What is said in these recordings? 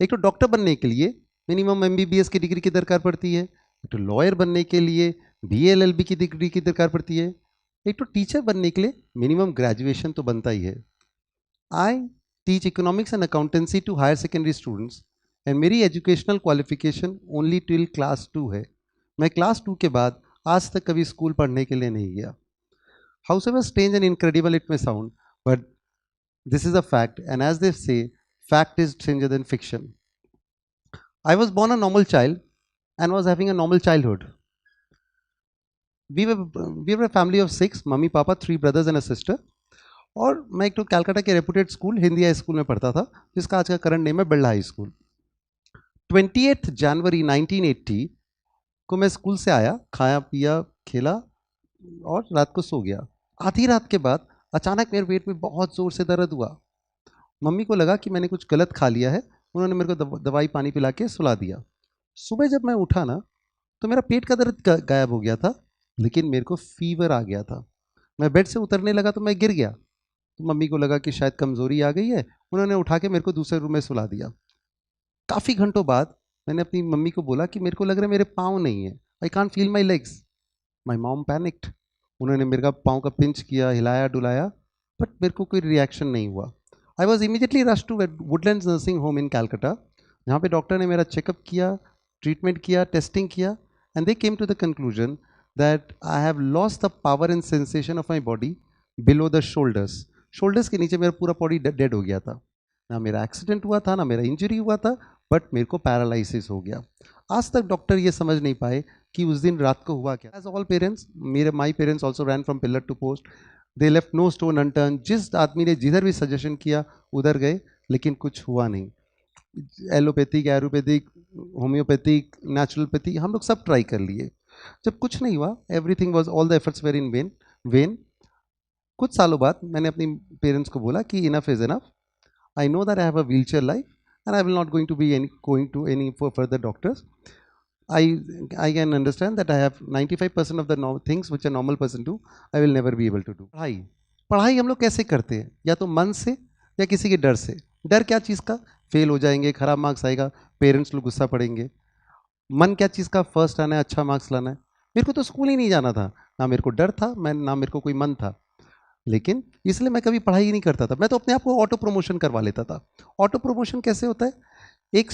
एक तो डॉक्टर बनने के लिए मिनिमम एमबीबीएस की डिग्री की दरकार पड़ती है, एक तो लॉयर बनने के लिए बीएलएलबी की डिग्री की दरकार पड़ती है, एक तो टीचर बनने के लिए मिनिमम ग्रेजुएशन तो बनता ही है। I teach economics and accountancy to higher secondary students and मेरी educational qualification only till class 2 है। मैं क्लास 2 के बाद आज तक कभी स्कूल पढ़ने के लिए नहीं गया। However strange and incredible it may sound, but this is a fact, and as they say, fact is stranger than fiction. I was born a normal child and was having a normal childhood. We were a family of 6, mummy papa, 3 brothers and a sister. और मैं एक तो कैलकाटा के reputed school Hindi high school में पढ़ता था, जिसका आज का करंट नेम है बिरला हाई स्कूल। 28 जनवरी 1980 को मैं स्कूल से आया, खाया पिया खेला और रात को सो गया। आधी रात के बाद अचानक मेरे पेट में बहुत ज़ोर से दर्द हुआ। मम्मी को लगा कि मैंने कुछ गलत खा लिया है, उन्होंने मेरे को दवाई पानी पिला के सुला दिया। सुबह जब मैं उठा ना तो मेरा पेट का दर्द गायब हो गया था, लेकिन मेरे को फीवर आ गया था। मैं बेड से उतरने लगा तो मैं गिर गया, तो मम्मी को लगा कि शायद कमज़ोरी आ गई है, उन्होंने उठा के मेरे को दूसरे रूम में सुला दिया। काफ़ी घंटों बाद मैंने अपनी मम्मी को बोला कि मेरे को लग रहा है मेरे पाँव नहीं है, I can't feel my legs. My mom panicked, उन्होंने मेरे का पाँव का पिंच किया, हिलाया डुलाया, बट मेरे को कोई रिएक्शन नहीं हुआ। I was immediately rush to Woodlands nursing home in Calcutta, जहाँ पे डॉक्टर ने मेरा चेकअप किया, ट्रीटमेंट किया, टेस्टिंग किया, and they came to the conclusion that I have lost the power and sensation of my body below the shoulders. Shoulders के नीचे मेरा पूरा बॉडी डेड हो गया था। ना मेरा एक्सीडेंट हुआ था, ना मेरा इंजरी हुआ था, बट मेरे को पैरालिसिस हो गया। आज तक डॉक्टर ये समझ नहीं पाए कि उस दिन रात को हुआ क्या। एज ऑल पेरेंट्स, मेरे my parents also ran from pillar to post, they left no stone unturned. जिस आदमी ने जिधर भी सजेशन किया उधर गए, लेकिन कुछ हुआ नहीं। एलोपैथिक, एरोपैथिक, होम्योपैथिक, नेचुरलपैथी, हम लोग सब ट्राई कर लिए। जब कुछ नहीं हुआ, everything was, all the efforts were in vain. कुछ सालों बाद मैंने अपनी पेरेंट्स को बोला कि enough is enough, I know that I have a wheel chair life and I will not going to any further doctors. I can understand that I have 95% of the things which a normal person do, I will never be able to do. पढ़ाई पढ़ाई हम लोग कैसे करते हैं? या तो मन से या किसी के डर से। डर क्या चीज़ का? फेल हो जाएंगे, खराब मार्क्स आएगा, पेरेंट्स लोग गुस्सा पड़ेंगे। मन क्या चीज़ का? फर्स्ट आना है, अच्छा मार्क्स लाना है। मेरे को तो स्कूल ही नहीं जाना था, ना मेरे को डर था, ना मेरे को कोई मन था, लेकिन इसलिए मैं कभी पढ़ाई ही नहीं करता था। मैं तो अपने आप को ऑटो प्रमोशन करवा लेता था। ऑटो प्रमोशन कैसे होता है? एक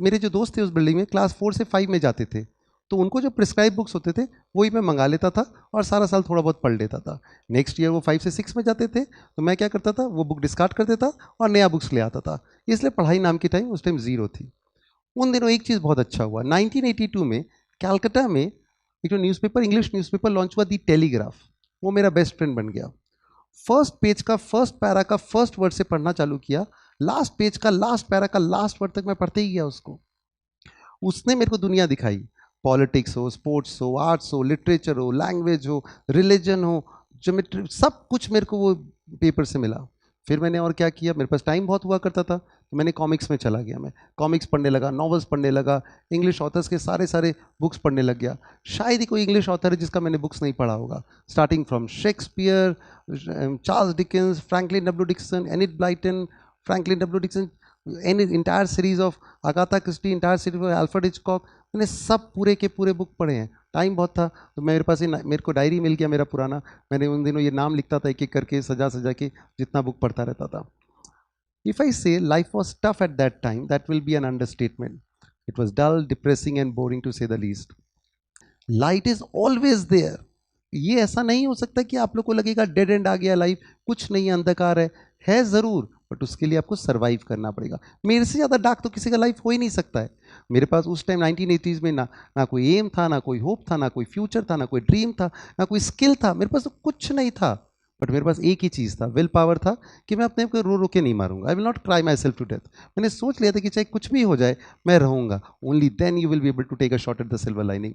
मेरे जो दोस्त थे उस बिल्डिंग में क्लास 4 से 5 में जाते थे, तो उनको जो प्रिस्क्राइब बुक्स होते थे वही मैं मंगा लेता था और सारा साल थोड़ा बहुत पढ़ लेता था। नेक्स्ट ईयर वो 5 से 6 में जाते थे, तो मैं क्या करता था, वो बुक डिस्कार्ड कर देता और नया बुक्स ले आता था। इसलिए पढ़ाई नाम की टाइम उस टाइम ज़ीरो थी। उन दिनों एक चीज़ बहुत अच्छा हुआ, 1982 में कैलकाटा में एक जो न्यूज़पेपर, इंग्लिश न्यूज़पेपर लॉन्च हुआ, दी टेलीग्राफ। वो मेरा बेस्ट फ्रेंड बन गया। फर्स्ट पेज का फर्स्ट पैरा का फर्स्ट वर्ड से पढ़ना चालू किया, लास्ट पेज का लास्ट पैरा का लास्ट वर्ड तक मैं पढ़ते ही गया उसको। उसने मेरे को दुनिया दिखाई, पॉलिटिक्स हो, स्पोर्ट्स हो, आर्ट्स हो, लिटरेचर हो, लैंग्वेज हो, रिलीजन हो, ज्योमेट्री, सब कुछ मेरे को वो पेपर से मिला। फिर मैंने और क्या किया, मेरे पास टाइम बहुत हुआ करता था, तो मैंने कॉमिक्स में चला गया। मैं कॉमिक्स पढ़ने लगा, नॉवेल्स पढ़ने लगा, इंग्लिश ऑथर्स के सारे सारे बुक्स पढ़ने लग गया। शायद ही कोई इंग्लिश ऑथर है जिसका मैंने बुक्स नहीं पढ़ा होगा, starting from Shakespeare, Charles Dickens, Franklin W Dixon, Enid Blyton, Franklin W Dixon, any entire series of Agatha Christie, entire series of Alfred Hitchcock, मैंने सब पूरे के पूरे बुक पढ़े हैं। टाइम बहुत था तो मेरे पास ही मेरे को डायरी मिल गया मेरा पुराना, मैंने उन दिनों ये नाम लिखता था एक एक करके, सजा सजा के जितना बुक पढ़ता रहता था। If I say life was tough at that time, that will be an understatement. It was dull, depressing and boring to say the least. Light is always there. ये ऐसा नहीं हो सकता कि आप लोग को लगेगा डेड एंड आ गया लाइफ, कुछ नहीं, अंधकार है ज़रूर, बट उसके लिए आपको सर्वाइव करना पड़ेगा। मेरे से ज़्यादा डार्क तो किसी का लाइफ हो ही नहीं सकता है। मेरे पास उस टाइम 1980s में ना कोई एम था, ना कोई होप था, ना कोई फ्यूचर था, ना कोई ड्रीम था, ना कोई स्किल था, मेरे पास तो कुछ नहीं था। बट मेरे पास एक ही चीज़ था, विल पावर था, कि मैं अपने आप को रो रो के नहीं मारूंगा। I will not cry myself to death. मैंने सोच लिया था कि चाहे कुछ भी हो जाए मैं रहूँगा, only then you will be able to take a shot at the silver lining.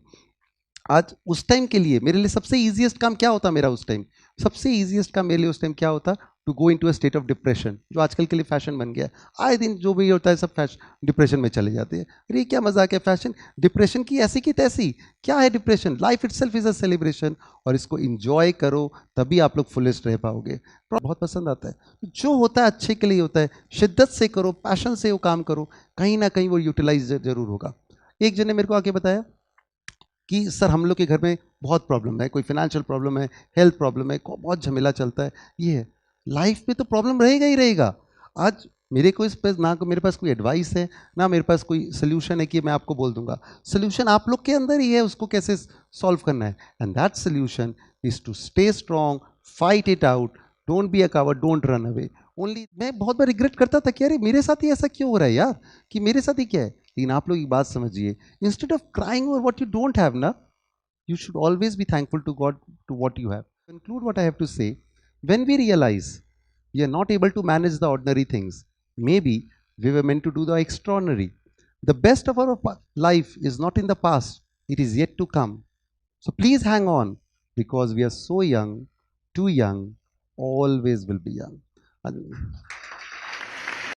आज उस टाइम के लिए मेरे लिए सबसे ईजिएस्ट काम क्या होता मेरा उस टाइम, सबसे ईजिएस्ट काम मेरे लिए उस टाइम क्या होता, to go into a state of depression, जो आजकल के लिए फैशन बन गया है। आए दिन जो भी होता है सब फैशन डिप्रेशन में चले जाते हैं। अरे क्या मजाक है, फैशन डिप्रेशन की ऐसी की तैसी, क्या है depression, life itself is a celebration, और इसको इंजॉय करो, तभी आप लोग फुलेस्ट रह पाओगे। बहुत पसंद आता है, जो होता है अच्छे के लिए होता है, शिद्दत से करो, पैशन से वो काम करो, कहीं ना कहीं वो यूटिलाइज जरूर होगा। एक जन ने मेरे को आके बताया कि सर हम लोग के घर में बहुत प्रॉब्लम है, कोई फाइनेंशियल प्रॉब्लम है, हेल्थ प्रॉब्लम है, बहुत झमेला चलता है, ये है। लाइफ में तो प्रॉब्लम रहेगा ही रहेगा। आज मेरे को इस पर ना मेरे पास कोई एडवाइस है, ना मेरे पास कोई सोल्यूशन है कि मैं आपको बोल दूंगा। सोल्यूशन आप लोग के अंदर ही है, उसको कैसे सॉल्व करना है। And that solution is to stay strong, fight it out, don't be a coward, don't run away. Only मैं बहुत बार रिग्रेट करता था कि अरे मेरे साथ ही ऐसा क्यों हो रहा है यार, कि मेरे साथ ही क्या है। लेकिन आप लोग एक बात समझिए, instead of crying over what you don't have na, you should always be thankful to God to what you have. Conclude what I have to say. When we realize we are not able to manage the ordinary things, maybe we were meant to do the extraordinary. The best of our life is not in the past, it is yet to come. So please hang on, because we are so young, too young, always will be young.